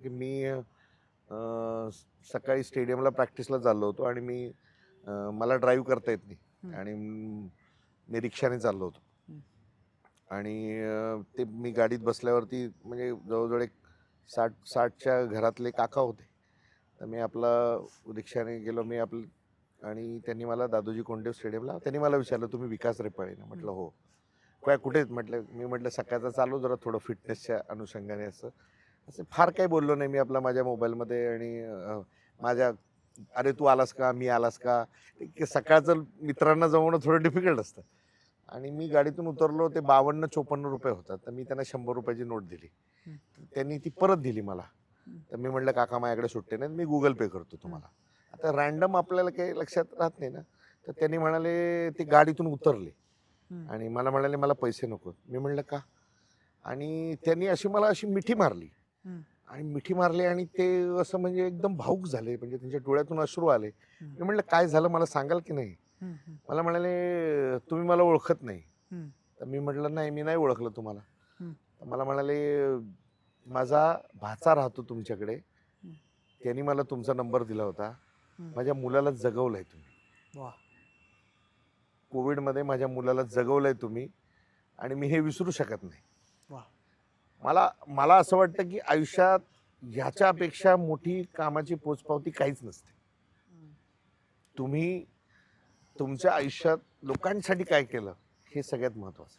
की मी सकाळी स्टेडियमला प्रॅक्टिसला चाललो होतो आणि मला ड्राईव्ह करता येत नाही आणि मी रिक्षाने चाललो होतो आणि ते मी गाडीत बसल्यावरती म्हणजे जवळजवळ एक 60च्या घरातले काका होते. तर मी आपला रिक्षाने गेलो आणि त्यांनी मला दादोजी कोंडदेव स्टेडियमला त्यांनी मला विचारलं, तुम्ही विकास रेपाळे ना? म्हटलं हो. काय कुठे आहेत म्हटलं. मी म्हटलं सकाळचा चालू जरा थोडं फिटनेसच्या अनुषंगाने असं असं फार काही बोललो नाही मी माझ्या मोबाईलमध्ये आणि माझ्या अरे तू आलास का, मी आलास का, सकाळचं मित्रांना जमवणं थोडं डिफिकल्ट असतं. आणि मी गाडीतून उतरलो, ते 52-54 रुपये होतात. तर मी त्यांना 100 रुपयाची नोट दिली. त्यांनी ती परत दिली मला. तर मी म्हटलं काका माझ्याकडे सुट्टे नाहीत, मी गुगल पे करतो तुम्हाला. आता रॅन्डम आपल्याला काही लक्षात राहत नाही ना. तर त्यांनी म्हणाले ते गाडीतून उतरले आणि मला म्हणाले मला पैसे नको. मी म्हणलं का? आणि त्यांनी मला अशी मिठी मारली आणि ते असं म्हणजे एकदम भावूक झाले, म्हणजे त्यांच्या डोळ्यातून अश्रू आले. मी म्हटलं काय झालं मला सांगाल की नाही? मला म्हणाले तुम्ही मला ओळखत नाही. तर मी म्हटलं नाही, मी नाही ओळखलं तुम्हाला. तर मला म्हणाले माझा भाचा राहतो तुमच्याकडे, त्यांनी मला तुमचा नंबर दिला होता. माझ्या मुलाला जगवलंय तुम्ही. कोविडमध्ये माझ्या मुलाला जगवलंय तुम्ही आणि मी हे विसरू शकत नाही. मला असं वाटतं की आयुष्यात ह्याच्यापेक्षा मोठी कामाची पोचपावती काहीच नसते. तुम्ही तुमच्या आयुष्यात लोकांसाठी काय केलं हे सगळ्यात महत्वाचं.